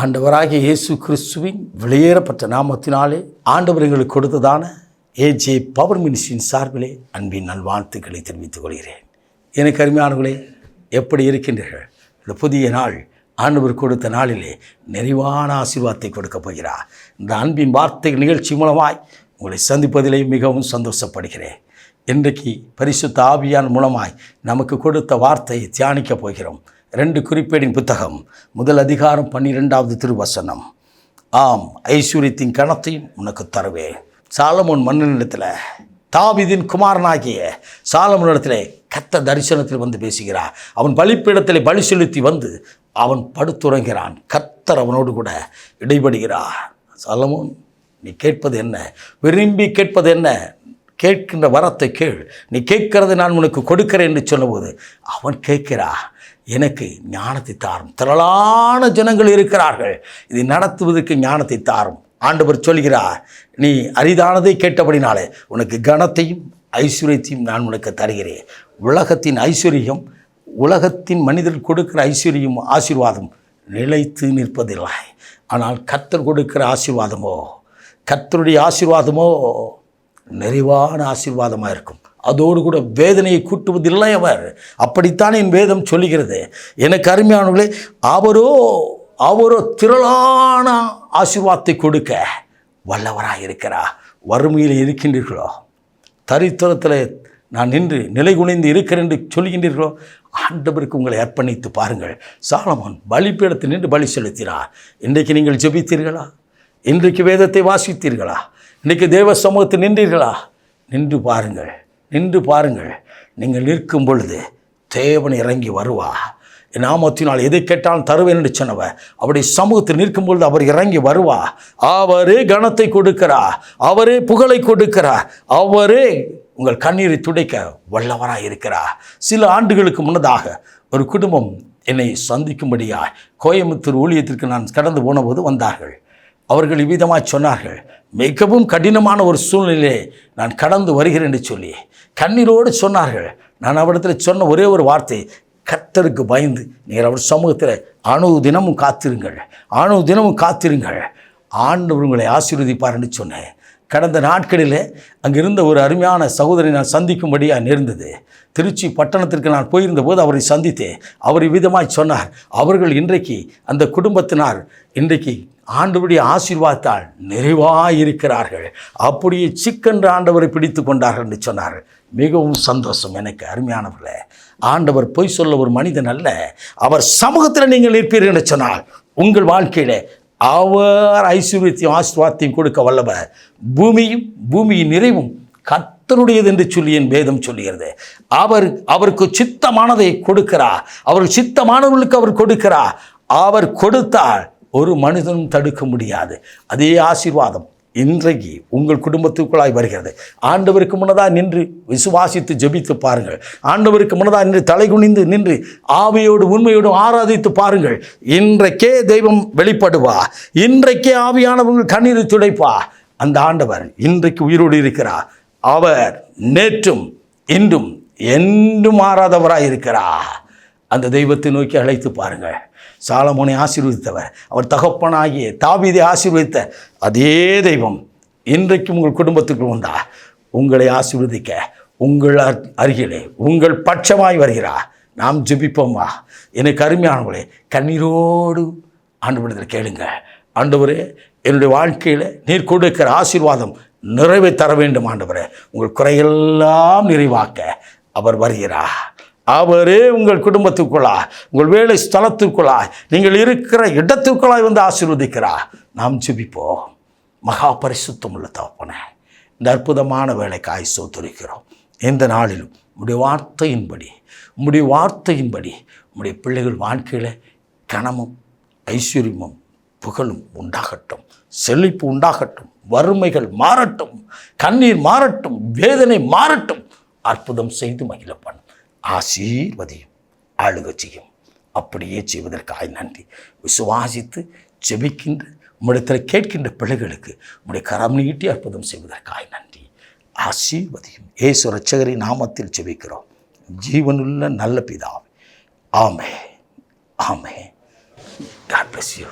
ஆண்டவராகிய இயேசு கிறிஸ்துவின் வெளியேறப்பட்ட நாமத்தினாலே ஆண்டவர் எங்களுக்கு கொடுத்ததான ஏஜே பவர் மினிஸ்ட்ரியின் சார்பிலே அன்பின் நல்வாழ்த்துக்களை தெரிவித்துக் கொள்கிறேன். எனக்கு அருமையானவர்களே, எப்படி இருக்கின்றீர்கள்? இந்த புதிய நாள் ஆண்டவர் கொடுத்த நாளிலே நிறைவான ஆசீர்வாதத்தை கொடுக்கப் போகிறார். இந்த அன்பின் வார்த்தைகள் நிகழ்ச்சி மூலமாய் உங்களை சந்திப்பதிலே மிகவும் சந்தோஷப்படுகிறேன். இன்றைக்கு பரிசுத்த ஆவியான் மூலமாய் நமக்கு கொடுத்த வார்த்தையை தியானிக்கப் போகிறோம். 2 குறிப்பேடின் புத்தகம் 1 அதிகாரம் 12வது திருவசனம். ஆம், ஐஸ்வர்யத்தின் கணத்தையும் உனக்கு தருவேன். சாலமோன் மன்னனிடத்தில் தாவீதின் குமாரனாகிய சாலமோனிடத்தில் கர்த்தர் தரிசனத்தில் வந்து பேசுகிறார். அவன் பலிப்பீடத்தில் பலி செலுத்தி வந்து அவன் படுத்துறங்கிறான். கர்த்தர் அவனோடு கூட இடைபடுகிறார். சாலமோன், நீ கேட்பது என்ன? விரும்பி கேட்பது என்ன? கேட்கின்ற வரத்தை கேள். நீ கேட்கிறதை நான் உனக்கு கொடுக்கிறேன் என்று சொன்னபோது அவன் கேட்கிறா, எனக்கு ஞானத்தை தாரும். திரளான ஜனங்கள் இருக்கிறார்கள், இதை நடத்துவதற்கு ஞானத்தை தாரும். ஆண்டவர் சொல்கிறார், நீ அரிதானதை கேட்டபடினாலே உனக்கு கனத்தையும் ஐஸ்வர்யத்தையும் நான் உனக்கு தருகிறேன். உலகத்தின் ஐஸ்வர்யம், உலகத்தின் மனிதர் கொடுக்கிற ஐஸ்வர்யம் ஆசீர்வாதம் நிலைத்து நிற்பதில்லை. ஆனால் கர்த்தர் கொடுக்கிற ஆசீர்வாதமோ, கர்த்தருடைய ஆசீர்வாதமோ நிறைவான ஆசீர்வாதமாக இருக்கும். அதோடு கூட வேதனையை கூட்டுவதில்லை அவர். அப்படித்தான் என் வேதம் சொல்லுகிறது. எனக்கு அருமையானவர்களே, அவரோ திரளான ஆசீர்வாதத்தை கொடுக்க வல்லவராக இருக்கிறார். வறுமையில் இருக்கின்றீர்களோ, தரித்திரத்தில் நான் நின்று நிலை குனிந்து இருக்கிறேன் என்று சொல்கின்றீர்களோ, ஆண்டவருக்கு உங்களை அர்ப்பணித்து பாருங்கள். சாலமோன் பலிப்பீடத்தில் நின்று பலி செலுத்தினார். இன்றைக்கு நீங்கள் ஜெபித்தீர்களா? இன்றைக்கு வேதத்தை வாசித்தீர்களா? இன்றைக்கு தேவ சமூகத்தில் நின்றீர்களா? நின்று பாருங்கள். நீங்கள் நிற்கும் பொழுது தேவன் இறங்கி வருவா. என் நாமத்தினால் எதை கேட்டாலும் தருவேன் என்று சொன்னவர் அவருடைய சமூகத்தில் நிற்கும் பொழுது அவர் இறங்கி வருவா. அவரே கனத்தை கொடுக்கிறார், அவரே புகழை கொடுக்கிறார், அவரே உங்கள் கண்ணீரை துடைக்க வல்லவராக இருக்கிறார். சில ஆண்டுகளுக்கு முன்னதாக ஒரு குடும்பம் என்னை சந்திக்கும்படியாக கோயம்புத்தூர் ஊழியத்திற்கு நான் கடந்து போனபோது வந்தார்கள். அவர்கள் இவ்விதமாக சொன்னார்கள், மிகவும் கடினமான ஒரு சூழ்நிலையை நான் கடந்து வருகிறேன் என்று சொல்லி கண்ணீரோடு சொன்னார்கள். நான் அவரிடத்தில் சொன்ன ஒரே ஒரு வார்த்தை, கர்த்தருக்கு பயந்து நீங்கள் அவர் சமூகத்தில் அனுதினமும் காத்திருங்கள், ஆண்டவர் உங்களை ஆசீர்வதிப்பார் என்று சொன்னேன். கடந்த நாட்களில் அங்கிருந்த ஒரு அருமையான சகோதரி நான் சந்திக்கும்படியாக நேர்ந்தது. திருச்சி பட்டணத்திற்கு நான் போயிருந்த போது அவரை சந்தித்தேன். அவர் விதமாய் சொன்னார், அவர்கள் இன்றைக்கு அந்த குடும்பத்தினார் இன்றைக்கு ஆண்டவருடைய ஆசீர்வாதத்தால் நிறைவாக இருக்கிறார்கள், அப்படியே சிக்கென்று ஆண்டவரை பிடித்து கொண்டார்கள் என்று சொன்னார். மிகவும் சந்தோஷம். எனக்கு அருமையானவர்களே, ஆண்டவர் பொய் சொல்ல ஒரு மனிதன் அல்ல. அவர் சமூகத்தில் நீங்கள் நிற்பீர்கள் என்று சொன்னால் உங்கள் வாழ்க்கையில் அவர் ஐஸ்வர்யத்தையும் ஆசீர்வாதத்தையும் கொடுக்க வல்லவர். பூமியின் நிறைவும் கர்த்தருடையது என்று சொல்லி என் வேதம் சொல்லுகிறது. அவருக்கு சித்தமானதை கொடுக்கிறார், அவருக்கு சித்தமானவர்களுக்கு அவர் கொடுக்கிறார். அவர் கொடுத்தால் ஒரு மனிதனும் தடுக்க முடியாது. அதே ஆசீர்வாதம் இன்றைக்கு உங்கள் குடும்பத்துக்குள்ளாய் வருகிறது. ஆண்டவருக்கு முன்னதாக நின்று விசுவாசித்து ஜெபித்து பாருங்கள். ஆண்டவருக்கு முன்னதாக நின்று தலைகுனிந்து நின்று ஆவியோடு உண்மையோடும் ஆராதித்து பாருங்கள். இன்றைக்கே தெய்வம் வெளிப்படுவா. இன்றைக்கே ஆவியானவர்கள் கண்ணீரை துடைப்பா. அந்த ஆண்டவர் இன்றைக்கு உயிரோடு இருக்கிறார். அவர் நேற்றும் இன்றும் என்றும் மாறாதவராக இருக்கிறார். அந்த தெய்வத்தை நோக்கி அழைத்து பாருங்கள். சாலமோனை ஆசீர்வதித்தவர், அவர் தகப்பனாகிய தாவீதை ஆசீர்வதித்த அதே தெய்வம் இன்றைக்கும் உங்கள் குடும்பத்துக்கு உண்டா. உங்களை ஆசீர்வதிக்க உங்கள் அருகிலே உங்கள் பட்சமாய் வருகிறார். நாம் ஜெபிப்போமா? எனக்கு அருமையானவர்களே, கண்ணீரோடு ஆண்டவரிடத்தில் கேளுங்க. ஆண்டவரே, என்னுடைய வாழ்க்கையில் நீர் கொடுக்கிற ஆசீர்வாதம் நிறைவை தர வேண்டும். ஆண்டவரே, உங்கள் குறையெல்லாம் நிறைவாக்க அவர் வருகிறார். அவரே உங்கள் குடும்பத்துக்குள்ளாய், உங்கள் வேலை ஸ்தலத்துக்குள்ளாய், நீங்கள் இருக்கிற இடத்துக்குள்ளாய் வந்து ஆசீர்வதிக்கிறார். நாம் ஜெபிப்போம். மகா பரிசுத்தம் உள்ள தகப்பனே, இந்த அற்புதமான வேலைக்காய் ஸ்தோத்திரிக்கிறோம். இந்த நாளிலும் உம்முடைய வார்த்தையின்படி உம்முடைய பிள்ளைகள் வாழ்க்கையில் கனமும் ஐஸ்வர்யமும் புகழும் உண்டாகட்டும், செழிப்பு உண்டாகட்டும், வறுமைகள் மாறட்டும், கண்ணீர் மாறட்டும், வேதனை மாறட்டும். அற்புதம் செய்து மகிழ பண்ணும், ஆசீர்வதியும், ஆளுக செய்யும். அப்படியே செய்வதற்காக நன்றி. விசுவாசித்து ஜெபிக்கின்ற உம்மிடத்தில் கேட்கின்ற பிள்ளைகளுக்கு உம்முடைய கரம் நீட்டி அற்புதம் செய்வதற்காக நன்றி. ஆசீர்வதியும். இயேசு இரட்சகரின் நாமத்தில் ஜெபிக்கிறோம், ஜீவனுள்ள நல்ல பிதாவே. ஆமென். God bless you.